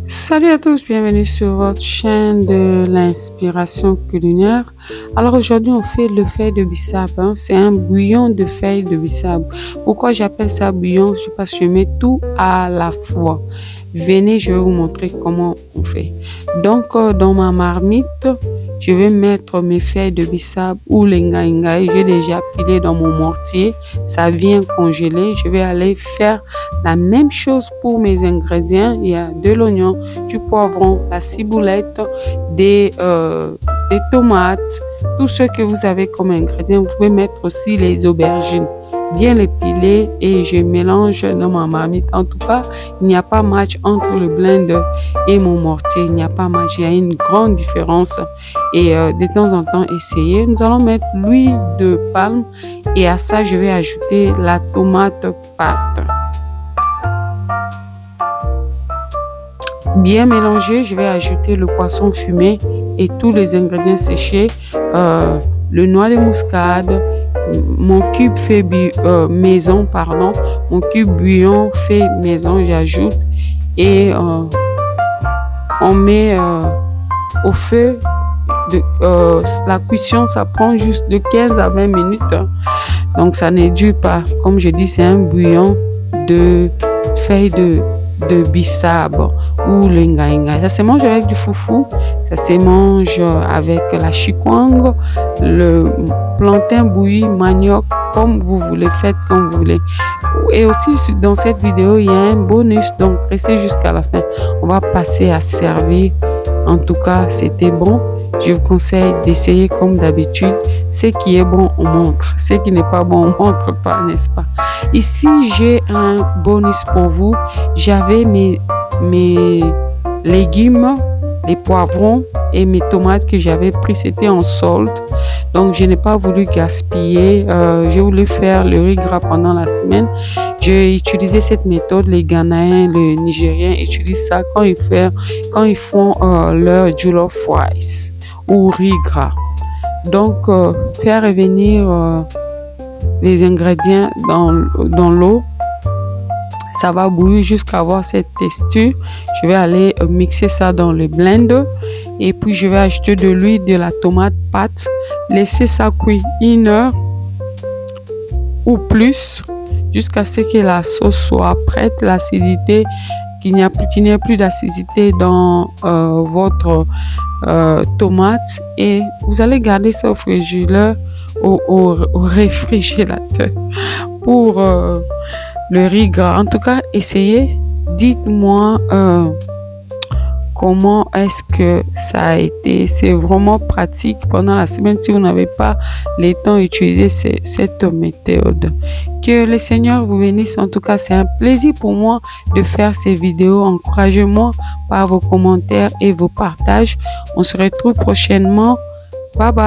Salut à tous, bienvenue sur votre chaîne de l'inspiration culinaire. Alors aujourd'hui, on fait le feuille de bissap. C'est un bouillon de feuilles de bissap. Pourquoi j'appelle ça bouillon? Parce que je mets tout à la fois. Venez, je vais vous montrer comment on fait. Donc, dans ma marmite, je vais mettre mes feuilles de bissap ou les ngaïngaï. J'ai déjà pilé dans mon mortier. Ça vient congeler. Je vais aller faire la même chose pour mes ingrédients. Il y a de l'oignon, du poivron, la ciboulette, des tomates, tout ce que vous avez comme ingrédients. Vous pouvez mettre aussi les aubergines. Bien les piler et je mélange dans ma marmite. En tout cas, il n'y a pas match entre le blender et mon mortier. Il n'y a pas match. Il y a une grande différence. Et de temps en temps, essayer. Nous allons mettre l'huile de palme et à ça, je vais ajouter la tomate pâte. Bien mélangé, je vais ajouter le poisson fumé et tous les ingrédients séchés. Le noix de muscade, mon cube fait maison, pardon, mon cube bouillon fait maison, j'ajoute et on met au feu. La cuisson, ça prend juste de 15 à 20 minutes. Donc ça ne dure pas. Comme je dis, c'est un bouillon de feuilles de bissap ou le ngaïngaï. Ça se mange avec du foufou, ça se mange avec la chikwang, le plantain bouilli, manioc, comme vous voulez, faites comme vous voulez. Et aussi dans cette vidéo, il y a un bonus, donc restez jusqu'à la fin. On va passer à servir. En tout cas, c'était bon. Je vous conseille d'essayer comme d'habitude. Ce qui est bon, on montre. Ce qui n'est pas bon, on montre pas, n'est-ce pas? Ici, j'ai un bonus pour vous. J'avais mes légumes, les poivrons et mes tomates que j'avais pris. C'était en solde. Donc, je n'ai pas voulu gaspiller. J'ai voulu faire le riz gras pendant la semaine. J'ai utilisé cette méthode. Les Ghanéens, les Nigériens utilisent ça quand ils font leur jollof rice ou riz gras. Donc, faire revenir les ingrédients dans l'eau. Ça va bouillir jusqu'à avoir cette texture. Je vais aller mixer ça dans le blender. Et puis, je vais ajouter de l'huile, de la tomate pâte. Laisser ça cuire 1 heure ou plus jusqu'à ce que la sauce soit prête. L'acidité, qu'il n'y ait plus d'acidité dans votre tomate. Et vous allez garder ça au réfrigérateur pour le riz gras. En tout cas, essayez. Dites-moi comment est-ce que ça a été. C'est vraiment pratique pendant la semaine si vous n'avez pas le temps d'utiliser cette méthode. Que le Seigneur vous bénisse. En tout cas, c'est un plaisir pour moi de faire ces vidéos. Encouragez-moi par vos commentaires et vos partages. On se retrouve prochainement. Bye bye.